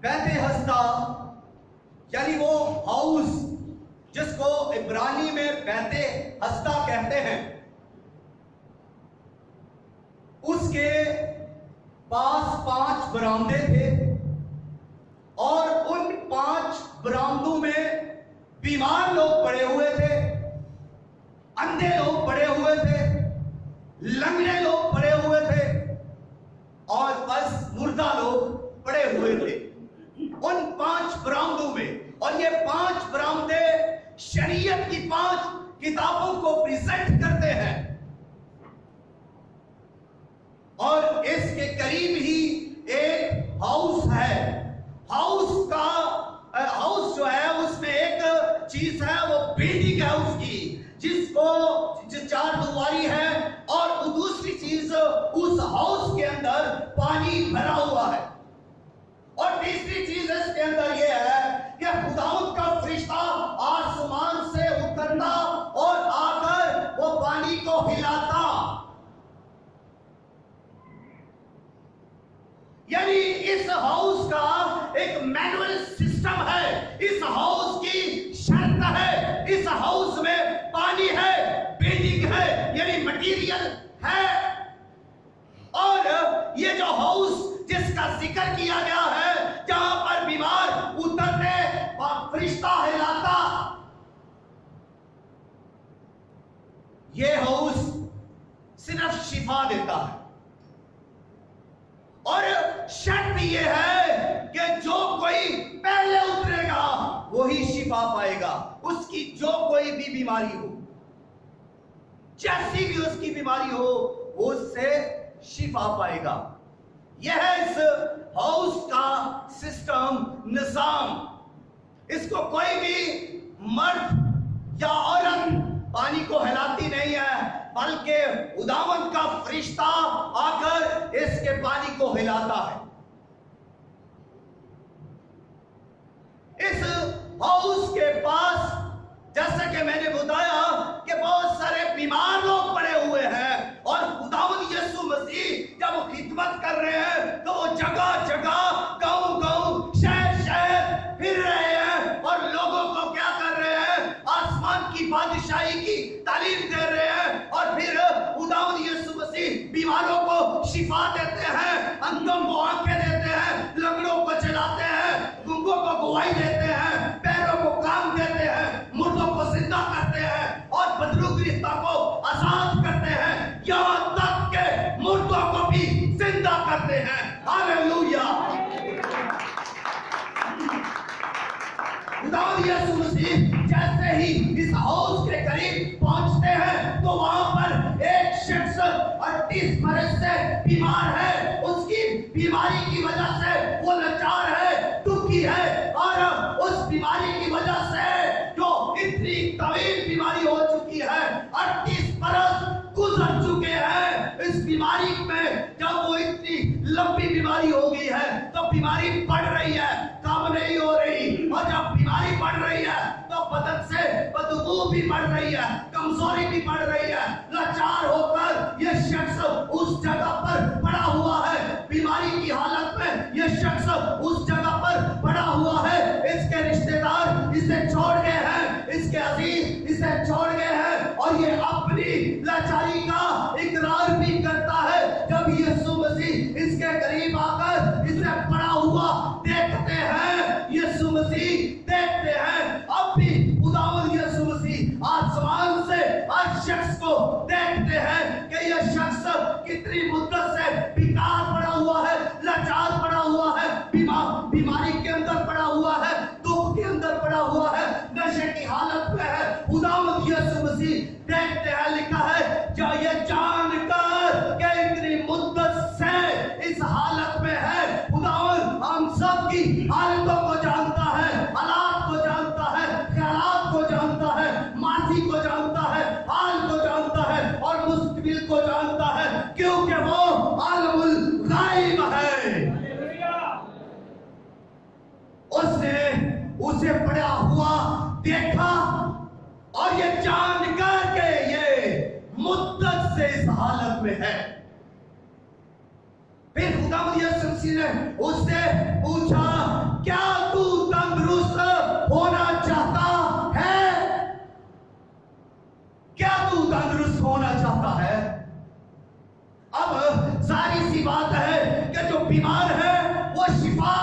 بیت ہستہ یعنی وہ ہاؤس جس کو عبرانی میں بیت ہستہ کہتے ہیں، اس کے پاس 5 برآمدے تھے اور ان 5 برآمدوں میں بیمار لوگ پڑے ہوئے تھے، اندھے لوگ پڑے ہوئے تھے، لنگڑے لوگ پڑے ہوئے تھے اور بس مردہ لوگ پڑے ہوئے تھے ان 5 برآمدوں میں۔ اور یہ 5 برآمدے شریعت کی 5 کتابوں کو پریزنٹ کرتے ہیں، اور اس کے قریب ہی ایک ہاؤس ہے۔ ہاؤس جو ہے اس میں ایک چیز ہے، وہ بلڈنگ ہے اس کی، جس 4 دیواری ہے، اور دوسری چیز اس ہاؤس کے اندر پانی بھرا ہوا ہے، اور تیسری چیز اس کے اندر یہ ہے کہ خداوند کا فرشتہ آسمان سے اترتا اور آ کر وہ پانی کو ہلاتا۔ یعنی اس ہاؤس کا ایک مینول سسٹم ہے، اس ہاؤس کی شرط ہے، اس ہاؤس میں پانی ہے، بلڈنگ ہے، یعنی مٹیریل ہے، اور یہ جو ہاؤس جس کا ذکر کیا گیا ہے، جہاں پر بیمار اترتے فرشتہ ہلاتا، یہ ہاؤس صرف شفا دیتا ہے، اور شرط یہ ہے کہ جو کوئی پہلے اترے گا وہی شفا پائے گا، اس کی جو کوئی بھی بیماری ہو، جیسی بھی اس کی بیماری ہو، وہ اس سے شفا پائے گا۔ یہ ہے اس ہاؤس کا سسٹم، نظام۔ اس کو کوئی بھی مرد یا عورت پانی کو ہلاتی نہیں ہے، بلکہ خداوند کا فرشتہ آ کر اس کے پانی کو ہلاتا ہے۔ اس ہاؤس کے پاس جیسا کہ میں نے بتایا کہ بہت سارے بیمار لوگ پڑے ہوئے ہیں، اور خداوند یسوع مسیح جب وہ خدمت کر رہے ہیں تو وہ جگہ جگہ، گاؤں گاؤں، شہر شہر پھر رہے ہیں، اور لوگوں کو کیا کر رہے ہیں؟ آسمان کی بادشاہی کی تعلیم دے رہے ہیں، اور پھر خداوند یسوع مسیح بیماروں کو شفا دیتے ہیں، اندھوں کو آنکھیں دیتے ہیں، لنگڑوں کو چلاتے ہیں، گنگوں کو گواہی دیتے ہیں، پیروں کو کام دیتے ہیں، مردوں کو زندہ کرتے ہیں، اور بدلو گرفتہ کو آزاد کرتے ہیں، یہاں تک کہ مردوں کو بھی زندہ کرتے ہیں۔ ہاللویا! خداوند یسوع مسیح جیسے ہی اس ہاؤس کے قریب پہنچتے ہیں تو وہاں پر ایک شخص 38 برس سے بیمار ہے، اس کی بیماری کی وجہ سے وہ لاچار ہے، دکھی ہے، اور اس بیماری کی وجہ سے جو اتنی طویل بیماری ہو چکی ہے، 38 برس گزر چکے ہیں، اس بیماری میں جب وہ اتنی لمبی بیماری ہو گئی ہے تو بیماری بڑھ رہی ہے، کم نہیں ہو رہی، اور جب بیماری بڑھ رہی ہے تو بدن سے بدبو بھی بڑھ رہی ہے، کمزوری بھی بڑھ رہی ہے، لاچار ہو کر یہ شخص اس جگہ پر پڑا ہوا ہے، بیماری کی حالت میں یہ شخص اس جگہ پر پڑا ہوا ہے، اس کے رشتہ دار اسے چھوڑ گئے ہیں، اس کے عزیز اسے چھوڑ گئے ہیں، اور یہ اپنی لاچاری کا اقرار بھی کرتا ہے۔ جب یسوع مسیح اس کے قریب آ کر اسے پڑا ہوا دیکھتے ہیں، یسوع مسیح دیکھتے ہیں، اب بھی خداوند یسوع مسیح آسمان سے ہر شخص کو دیکھتے ہیں کہ یہ شخص کتنی مدت سے بیکار پڑا ہوا ہے، لاچار پڑا ہوا ہے، بیماری کے اندر پڑا ہوا ہے، دکھ کے اندر پڑا ہوا ہے، نشے کی حالت میں ہے۔ خداوند یسوع مسیح دیکھتے ہیں، لکھا ہے جو یہ جان کر کہ اتنی مدت سے اس حالت میں ہے، خداوند ہم سب کی حالتوں کو جانتا ہے، حالات کو جانتا ہے، خیالات کو جانتا ہے، ماضی کو جانتا ہے، حال کو جانتا ہے، اور مستقبل کو جانتا ہے، کیونکہ وہ عالم الغیب ہے۔ اس نے اسے پڑا ہوا دیکھا، اور یہ جان کر کے یہ مدت سے اس حالت میں ہے، پھر खुदावंद यीशु मसीह ने उससे पूछा, क्या तू तंदुरुस्त होना चाहता है? क्या तू तंदुरुस्त होना चाहता है? अब सारी सी बात है कि जो बीमार है वो शिफा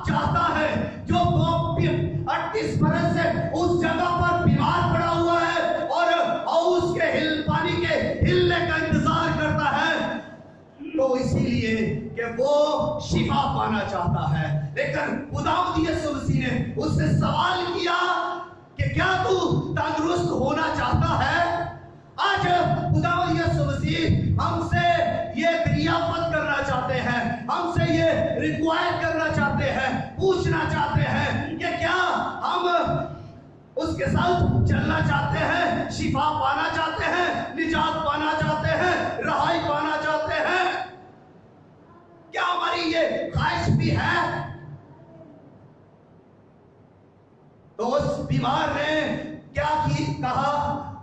चाहता है। जो 38 बरस से उस जगह पर बीमार पड़ा हुआ है और उसके पानी के हिलने का इंतजार करता है, तो इसीलिए कि वो शिफा पाना चाहता है। लेकिन खुदावंद यीशु मसीह ने उससे सवाल किया कि क्या तू तंदुरुस्त होना चाहता है? आज खुदावंद यीशु मसीह हमसे ये दरियाफ्त करना चाहते हैं, हमसे ये रिक्वायर करना चाहते हैं, पूछना चाहते हैं कि क्या हम उसके साथ चलना चाहते हैं, शिफा पाना चाहते हैं, निजात पाना चाहते हैं, रहाई पाना चाहते हैं? क्या हमारी ये ख्वाहिश भी है? तो उस बीमार ने क्या कहा?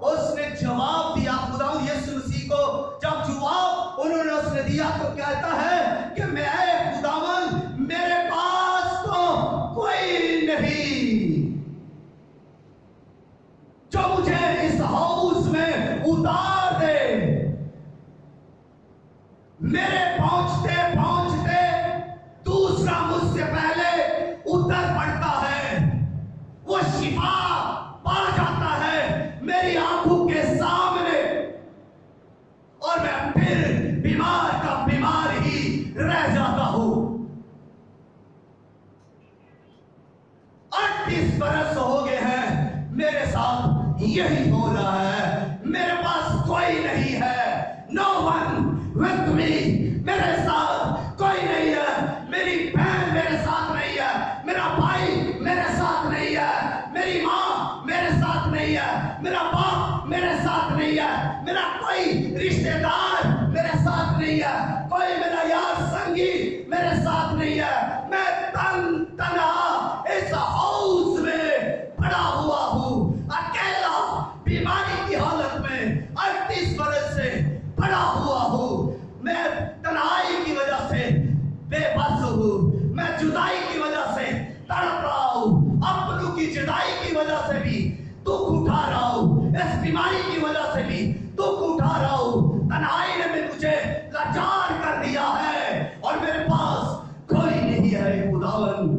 उसने जवाब दिया। खुदावंद यीशु मसीह को जब जवाब उन्होंने उसने दिया तो कहता है कि मैं खुदावंद, मेरे पास तो कोई नहीं जो मुझे इस हाउस में उतार दे। मेरे पहुंचते पहुंचते दूसरा मुझसे पहले उतर पड़ता है, वो शिफा पा जाता है मेरी आंखों के सामने, और मैं फिर बीमार का बीमार ही रह जाता हूं। 38 बरस हो गए हैं, मेरे साथ यही हो रहा है। मेरे पास कोई नहीं है, नो वन विथ मी, मेरे साथ कोई नहीं है। मेरी बहन मेरे साथ नहीं है, मेरा भाई मेरे साथ नहीं है, मेरी माँ मेरे साथ नहीं है, मेरा बाप मेरे साथ नहीं है, मेरा कोई रिश्तेदार मेरे साथ नहीं है, कोई मेरा यार संगी मेरे साथ नहीं है। मैं तन्हा इस हाउस में पड़ा हुआ हूँ, अकेला, बीमारी की हालत में 38 बरस से पड़ा हुआ हूँ। मैं तन्हाई की वजह से बेबस हूँ, मैं जुदाई की वजह से तड़प रहा हूँ, अपनों की जुदाई की वजह से भी दुख उठा रहा हूँ, इस बीमारी की वजह से भी दुख उठा रहा हूँ। तन्हाई ने मुझे लाचार कर दिया है और मेरे पास कोई नहीं है खुदावंद,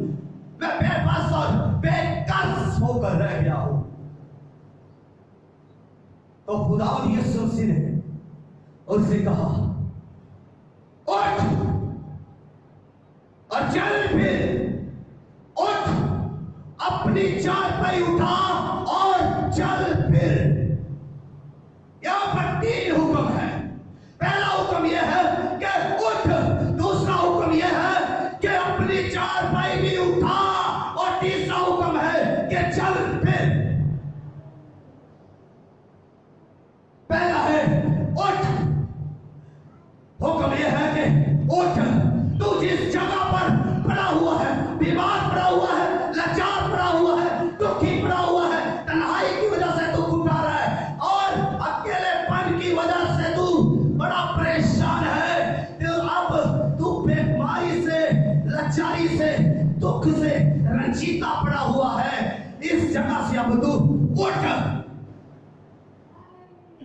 मैं बेबस और बेकस होकर रह गया हूँ। तो खुदावंद यीशु मसीह ने उससे कहा, उठ और चल, फिर उठ, अपनी चारपाई उठा और चल फिर। यहां पर 3 हुक्म है। पहला हुक्म यह है कि उठ, दूसरा हुक्म यह है कि अपनी चारपाई भी उठा, और तीसरा हुक्म है कि चल फिर। पहला है उठ, हुक्म यह है कि उठ, तू जिस जगह पर पड़ा हुआ है, बीमार पड़ा हुआ है, लाचार पड़ा हुआ है, दुखी पड़ा हुआ है, तन्हाई की वजह से तू उठा रहा है और अकेलेपन की वजह से तू बड़ा परेशान है, तो अब तू बीमारी से, लाचारी से, दुख से रंजीता पड़ा हुआ है, इस जगह से अब तू उठ,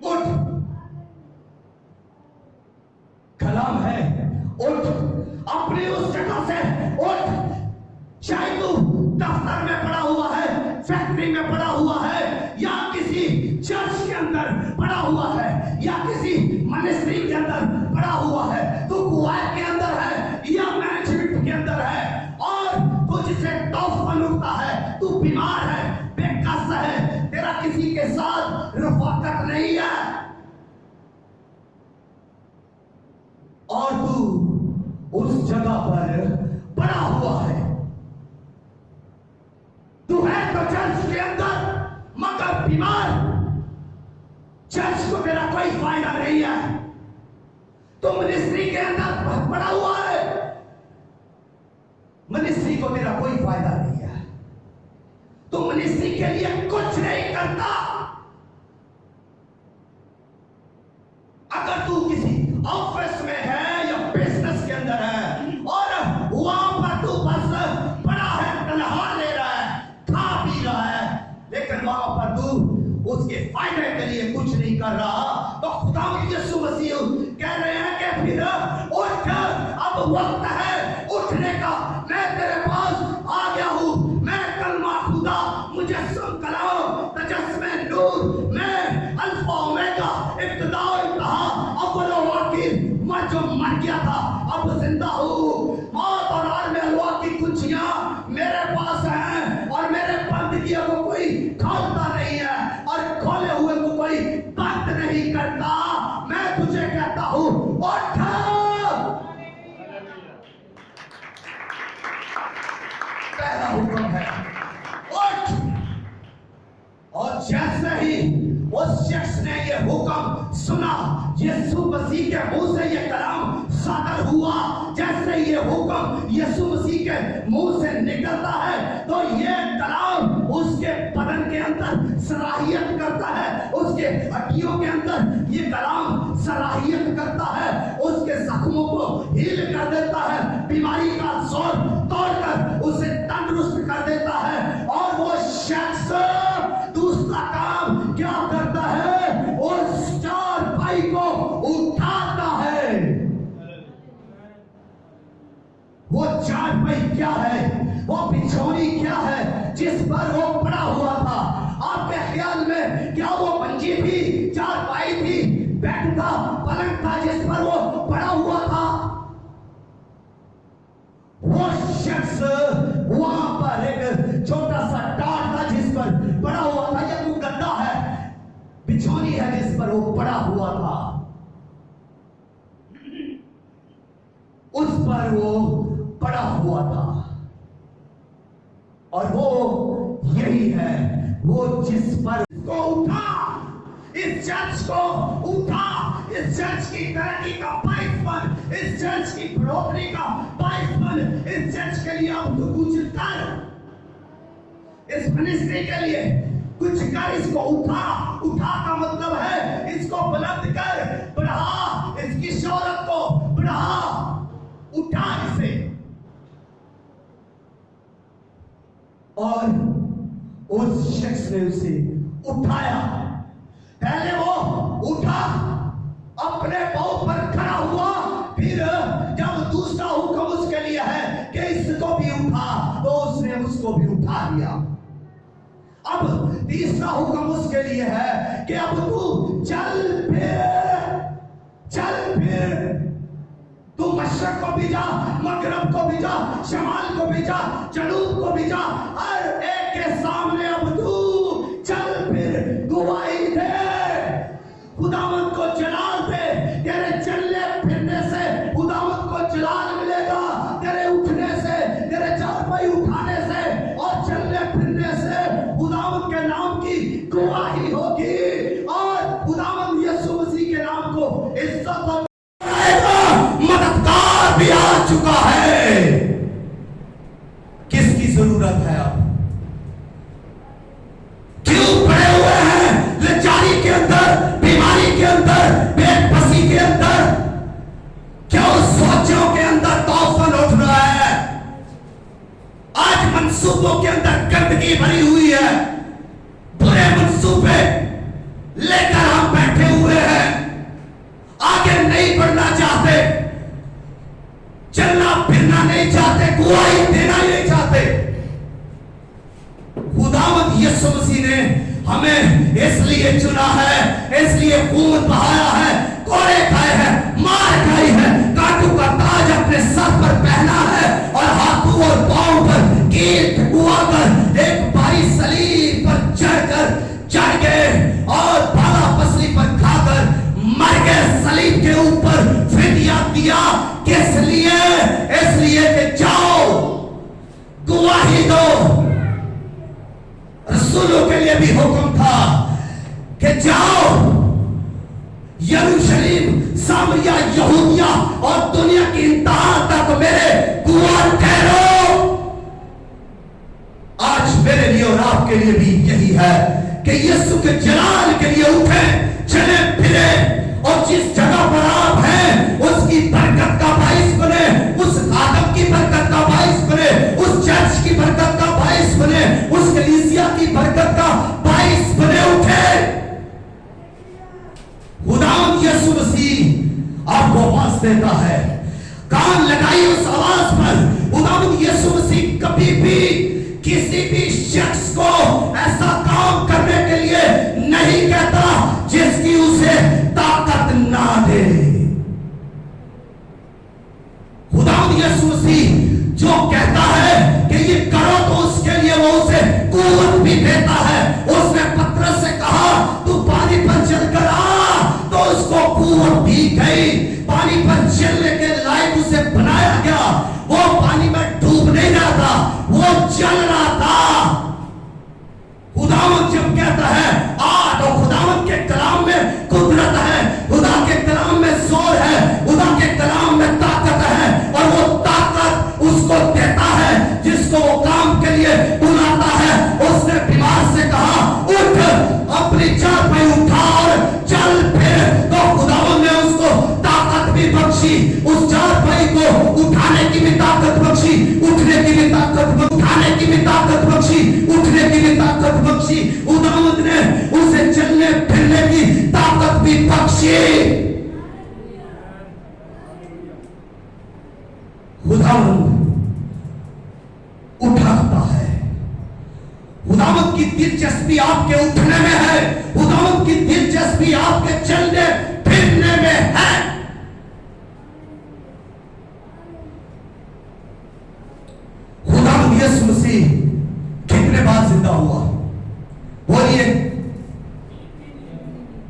उठ। कलाम है उठ, अपनी उस जगह से उठ। चाहे तू दफ्तर में पड़ा हुआ है, फैक्ट्री में पड़ा हुआ है, या किसी चर्च के अंदर पड़ा हुआ है, या किसी मिनिस्ट्री के अंदर पड़ा हुआ है, तू कुआर के अंदर है या मैनेजमेंट के अंदर है, और तुझसे तौफन उठता है, तू बीमार है, बेकस है, तेरा किसी के साथ रफाकत नहीं है, और तू उस जगह पर पड़ा हुआ है। तू है तो चर्च के अंदर मगर बीमार, चर्च को तेरा कोई फायदा नहीं है। तू मिनिस्ट्री के अंदर पड़ा हुआ है, मिनिस्ट्री को तेरा कोई फायदा नहीं है। तू मिनिस्ट्री के लिए कुछ नहीं करता। अगर तू किसी ऑफिस में है या बिजनेस के अंदर है, वक्त है उठने का। मैं तेरे पास आ गया हूँ। मैं कलमा खुदा मुजस्सम कलाम तजस्मे नूर, मैं अल्फा ओमेगा इब्तिदा और इंतहा अव्वल व आखिर। मैं जो मर गया था अब जिंदा हूँ। मौत और आलम अलवा की कुंजियां मेरे पास हैं और मेरे बंद किए को कोई खोलता नहीं है और खोले हुए को कोई बंद नहीं करता। मैं तुझे कहता हूँ उठ। पहला हुक्म है उठ। और जैसे ही उस शख्स ने ये हुक्म सुना, यीशु मसीह के मुंह से ये कलाम सादर हुआ। जैसे ये हुक्म यीशु मसीह के मुंह से निकलता है तो ये कलाम उसके बदन के अंदर सलाहियत करता है, उसके हड्डियों के अंदर ये कलाम सलाहियत करता है, उसके जख्मों को हील कर देता है, बीमारी का जोर तोड़कर उसे तंदुरुस्त कर देता है। और वो शख्स दूसरा काम क्या करता है? उस चारपाई को उठाता है। वो चारपाई क्या है? वो बिछौनी क्या है जिस पर वो पड़ा हुआ था? आपके ख्याल में क्या वो मंजी थी, चारपाई थी, बेड था, पलंग था जिस पर वो पड़ा हुआ था? वो शख्स वहां पर एक छोटा सा टाट था जिस पर पड़ा हुआ था, या वो गद्दा है, बिछौनी है जिस पर वो पड़ा हुआ था, उस पर वो पड़ा हुआ था। और वो यही है, वो जिस पर को उठा, इस चर्च को उठा, इस चर्च की तरक्की का बाइस बन, इस चर्च की बढ़ोतरी का बाइस बन, इस चर्च के लिए अब तो कुछ कर, इस मिनिस्ट्री के लिए कुछ कर, इसको उठा। उठा का मतलब है इसको बुलंद कर, बढ़ा, इसकी शोहरत को बढ़ा, उठा इसे। और उस शख्स ने उसे उठाया। पहले वो उठा, अपने पांव पर खड़ा हुआ, फिर जब दूसरा हुक्म उसके लिए है कि इसको भी उठा, तो उसने उसको भी उठा लिया। अब तीसरा हुक्म उसके लिए है कि अब तू चल फिर, तू मशरक को भी जा, मगरब को भी जा, शमाल को भी जा, जनूब को भी जा, हर एक के सामने अब तू चल फिर, गवाही दे, खुदावंद को जलाल दे। तेरे चलने फिरने से खुदावंद को जलाल मिलेगा, तेरे उठने से, तेरे चारपाई उठाने से और चलने फिरने से खुदावंद के नाम की गवाही होगी। और खुदावंद यीशु मसीह के नाम को इज्जत और मददगार भी आ चुका है। किसकी जरूरत है? अब क्यों पड़े हुए हैं लाचारी के अंदर, बीमारी के अंदर, बेबसी के अंदर? क्यों सोचों के अंदर तूफान उठ रहा है? आज मंसूबों के अंदर गंदगी भरी हुई है, बुरे मंसूबे लेकर हम बैठे हुए हैं, आगे नहीं बढ़ना चाहते, चलना फिरना नहीं चाहते, गवाही देना नहीं चाहते। खुदावंद यीशु मसीह ने हमें इसलिए चुना है, इसलिए खून बहाया है, कोड़े खाए हैं, मार खाई है, कांटों का ताज अपने सर पर पहना है और हाथों और पांव पर कील ठुकवाकर एक भारी सलीब पर चढ़ गए और बाला पसली पर खाकर मर गए सलीब के ऊपर। फिदिया दिया किस लिए? इसलिए कि जाओ गवाही दो। रसूलों के लिए भी हुक्म था कि जाओ यरूशलेम, सामरिया, यहूदिया और दुनिया की इंतहा तक मेरे गवाह ठहरो। आज मेरे लिए और आपके लिए भी यही है कि यीशु के जलाल के लिए उठें, चले फिरे और जिस जगह पर आप हैं उसकी बरकत का बाइस बने, उस आदम की बरकत का बाइस बने, उस चर्च की बरकत का बाइस बने, उस कलीसिया की बरकत का बाइस बने। उठे। खुदावंद यीशु मसीह आपको आवाज देता है, काम कान लगाइए उस आवाज पर। खुदावंद यीशु मसीह कभी भी किसी भी शख्स को ऐसा काम करने के लिए नहीं कहता जिसकी उसे ताकत ना दे। खुदावंद यीशु मसीह जो कहता है कि ये करो तो उसके लिए वो उसे कुव्वत भी देता है। उसने पतरस से कहा तू पानी पर चलकर आ, तो उसको कुव्वत दी गई। पानी पर चलने के लायक उसे बनाया गया। वो पानी में डूब नहीं रहा था, वो चल रहा था। खुदावंद जब कहता है आ, तो खुदावंद के कलाम में कुदरत है, खुदा के कलाम में जोर है, खुदा के कलाम में ताकत है। और वो ताकत उसको देता है जिसको वो काम के लिए बुलाता है। उसने बीमार से कहा उठ, अपनी चारपाई उठा और चल फिर। तो खुदावंद ने उसको ताकत भी बख्शी, उस चारपाई को उठाने की भी ताकत बख्शी, उठने की भी ताकत, उठाने की भी ताकत बख्शी, उठने की भी ताकत बख्शी। खुदावंद ने उसे चलने फिरने की ताकत भी बख्शी। खुदावंद उठाता है। खुदावंद की दिलचस्पी आपके उठने में है, खुदावंद की दिलचस्पी आपके चलने फिरने में है। खुदावंद यीशु मसीह कितने बार जिंदा हुआ? बोलिए,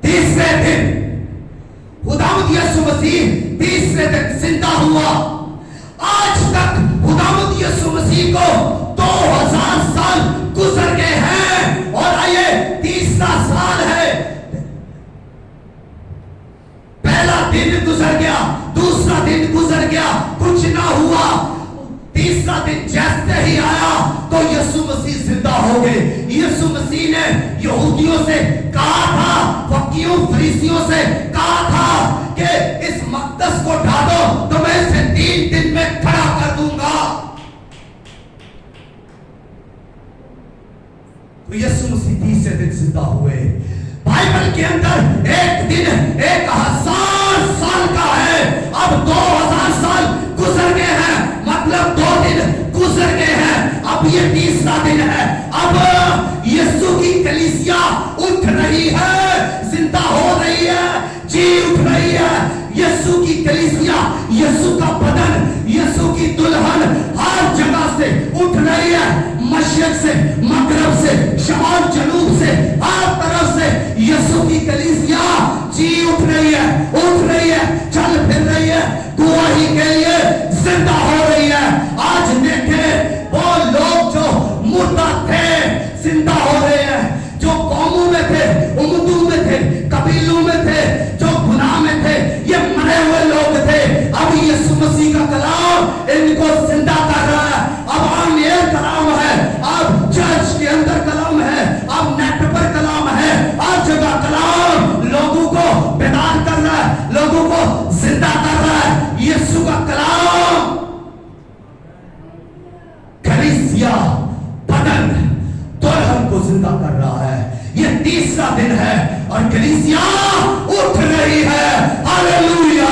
तीसरे दिन खुदावंद यीशु मसीह तीसरे दिन जिंदा हुआ। आज तक खुदावंद यीशु मसीह को 2000 साल गुजर गए हैं और आइए तीसरा साल है। पहला दिन गुजर गया, दूसरा दिन गुजर गया, कुछ ना हुआ। तीसरा दिन जैसे ही आया तो यीशु मसीह जिंदा हो गए। यीशु मसीह ने यहूदियों से कहा था, फकीरों फरीसियों से कहा था कि इस मकदस को ढा दो तो मैं इसे 3 दिन में खड़ा कर दूंगा। तो यीशु मसीह तीसरे दिन जिंदा हुए। बाइबल के अंदर एक दिन 1000 साल का है, अब 2000 साल गुजर गए हैं, मतलब 2 दिन गुजर गए हैं, अब ये तीसरा दिन है। अब यीशु की कलीसिया उठ रही है, जिंदा हो रही है, जी उठ रही है। यीशु की कलीसिया, यीशु का बदन, यीशु की दुल्हन हर जगह से उठ रही है, मशरिक से, मगरब से, शमाल जनूब से, हर तरफ से यीशु की कलीसिया जी उठ रही है, उठ रही है, चल फिर रही है, गवाही के लिए जिंदा हो रही है। आज देखें वो लोग जो मुर्दा थे जिंदा हो रहे हैं, जो कौमों में थे, उम्मतों में थे, कबीलों में थे, जो गुनाह में थे, ये मरे हुए लोग थे। अब यीशु मसीह का कलाम इनको जिंदा कर रहा है। अब आमीर कलाम है, अब चर्च के अंदर कलाम है, अब नेट पर कलाम है, हर जगह कलाम लोगों को बेदार कर रहा है, लोगों को जिंदा कर रहा है। यीशु का कलाम कलीसिया बदन दुल्हन को जिंदा कर रहा है। ये तीसरा दिन है और कलीसिया उठ रही है। हालेलुया।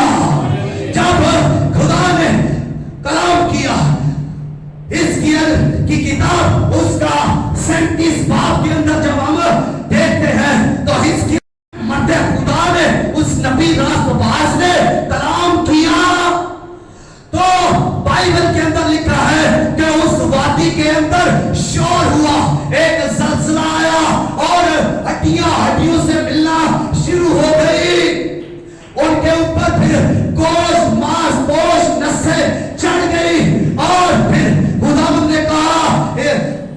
जब खुदा ने कलाम किया, हिजकिय्याह की किताब उसका 37 बाब के अंदर जब हम देखते हैं तो हिजकिय्याह मर्द खुदा ने, उस नबी रास्तबाज ने कलाम किया। तो बाइबल के अंदर लिखा है कि उस वादी के अंदर शोर हुआ, एक ज़लज़ला आया और हड्डियां हड्डियों से मिलना शुरू हो गई। उनके ऊपर फिर गोश्त, मांस, पोश, नसें चढ़ गई और फिर खुदावंद ने कहा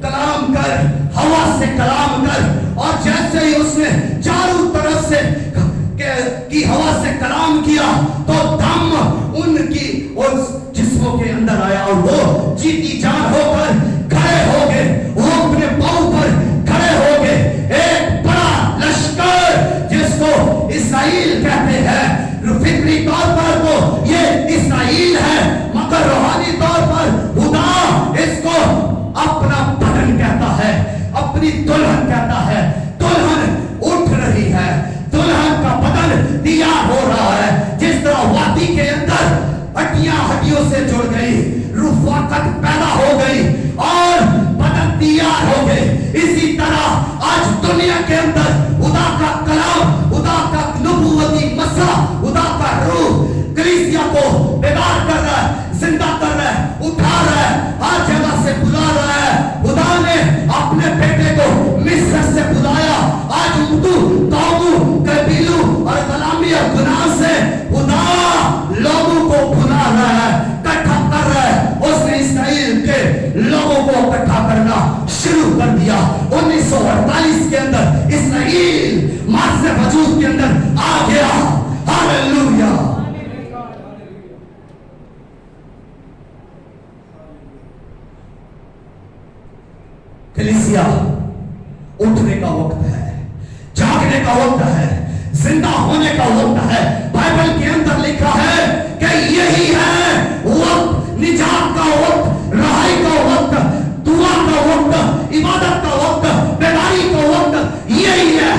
कलाम कर, हवा से कलाम कर। और जैसे ही उसने चारों तरफ से की हवा से कलाम किया तो दम उनकी उस जिस्मों के अंदर आया और वो जीती जान होकर खड़े हो गए। वो अपने पांव पर खड़े हो गए। एक बड़ा लश्कर जिसको इस्राएल कहते हैं, फिक्री तौर पर वो ये इस्राएल है, मगर रूहानी तौर पर खुदा इसको अपना बदन कहता है, अपनी दुल्हन कहता है। दुल्हन उठ रही है, दुल्हन का बदन तैयार हो रहा है। जिस तरह वादी कर दिया। 1948 के अंदर इसराइल मार्ज वजूद के अंदर आ गया। हालेलुया। कलीसिया, उठने का वक्त है, जागने का वक्त है, जिंदा होने का वक्त है। बाइबल के अंदर लिखा है कि यही है वक्त, निजात का वक्त, रहाई का वक्त, दुआ का वक्त, इबादत का वक्त, बेदारी का वक्त यही है।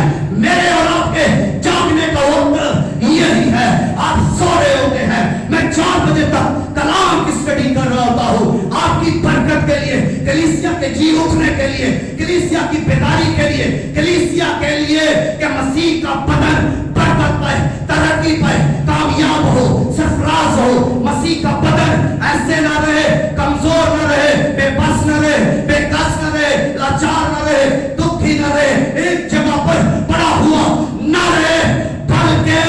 मेरे और आपके जागने का वक्त यही है। आप सो रहे होते हैं, मैं 4 बजे तक कलाम की स्टडी कर रहा होता हूँ आपकी बरकत के लिए, कलीसिया के जी उठने के लिए, कलीसिया की बेदारी के लिए, कलीसिया के लिए कि मसीह का बदन बरकत पाए, तरक्की पाए, कामयाब हो, सरफराज हो। मसीह का बदन ऐसे ना रहे, कमजोर ना रहे, बेबस ना रहे, बेकस ना रहे, लाचार ना रहे, दुखी ना रहे, एक जगह पर पड़ा हुआ ना रहे, बल्कि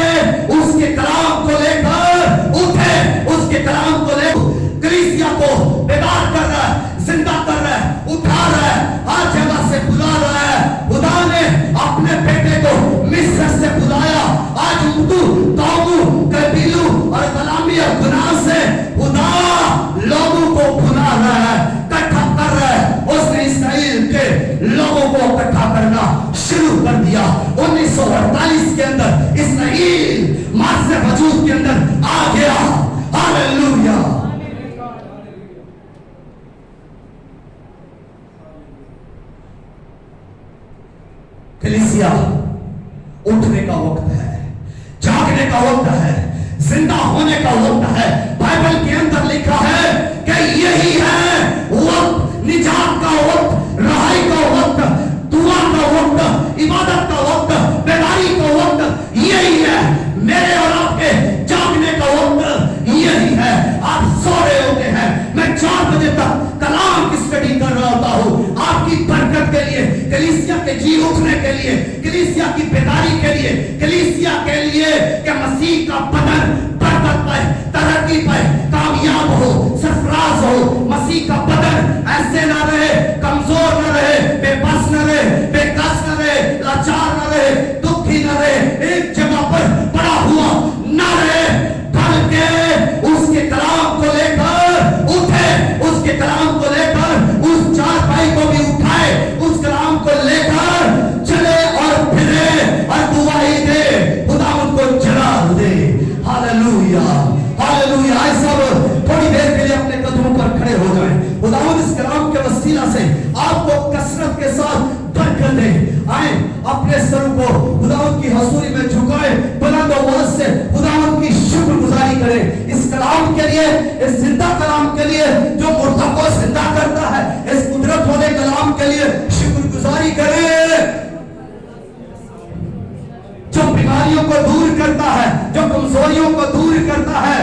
उसके कलाम को लेकर उठे, उसके कलाम को लेकर कलीसिया को बेदार कर रहा है, जिंदा कर रहा है, उठा रहा है, हर जगह से बुला रहा है। खुदा ने अपने बेटे को मिस्र से बुलाया। आज उर्दू, तौबू, कबीलू और कलामी और गुनाह से खुदा लोगों को बुला रहा है, इकट्ठा कर रहा है। उसने इसराइल के लोगों को इकट्ठा करना शुरू कर दिया। 1948 के अंदर इसराइल मार्ज वजूद के अंदर आ गया। हालेलुया। कलीसिया, उठने का वक्त है, जागने का वक्त है, जिंदा होने का वक्त है। बाइबल के अंदर लिखा है कि यही है वक्त, निजात का वक्त, रहाई का वक्त, दुआ का वक्त, इबादत का वक्त, बेदारी का वक्त यही है। मेरे और आपके जागने का वक्त यही है। आप सो रहे होते हैं, मैं 4 बजे तक कलाम की स्टडी कर रहा होता हूँ आपकी बरकत के लिए, कलीसिया के जी उठने के लिए, कलीसिया की बेदारी के लिए, कलीसिया के लिए कि मसीह का बदन बरकत पाए, तरक्की पाए, कामयाब हो, सरफराज हो। मसीह का बदन ऐसे ना रहे, कमजोर ना रहे, बेबस ना रहे, बेकस ना रहे, लाचार ना रहे, दुखी ना रहे, एक जगह पर पड़ा हुआ ना रहे, बल्कि उसके कलाम को लेकर उठे, उसके कलाम को लेकर उस चारपाई को भी उठाए, उस कलाम को लेकर चले और फिरे और दुआई दे, खुदा उनको जलाल दे। Hallelujah, hallelujah. आए सब थोड़ी देर के लिए अपने कदमों पर खड़े हो जाएं। खुदावंद इस कलाम के वसीला से आपको कसरत के साथ बरकत दे। आए अपने सर को खुदावंद की हजूरी में झुकाए, बुलंद आवाज से खुदावंद की शुक्रगुजारी करें इस कलाम के लिए, इस जिंदा कलाम के लिए जो मुर्दा को जिंदा करता है, इस कुदरत वाले कलाम के लिए शुक्रगुजारी करें, जो बीमारियों को दूर करता है, जो कमजोरियों को दूर करता है।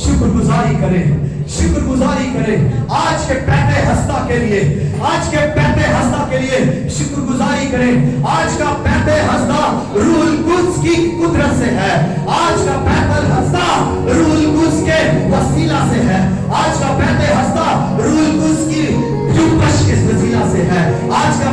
शुक्रगुजारी करें, शुक्रगुजारी करें। आज के पैते हस्ता के लिए, आज के पैते हस्ता के लिए शुक्रगुजारी करें। आज का पैते हस्ता रूल कुद्स की कुदरत से है, आज का पैते हस्ता रूल कुद्स के वसीला से है, आज का पैते हस्ता रूल कुद्स की जुम्बश के वसीला से है, आज का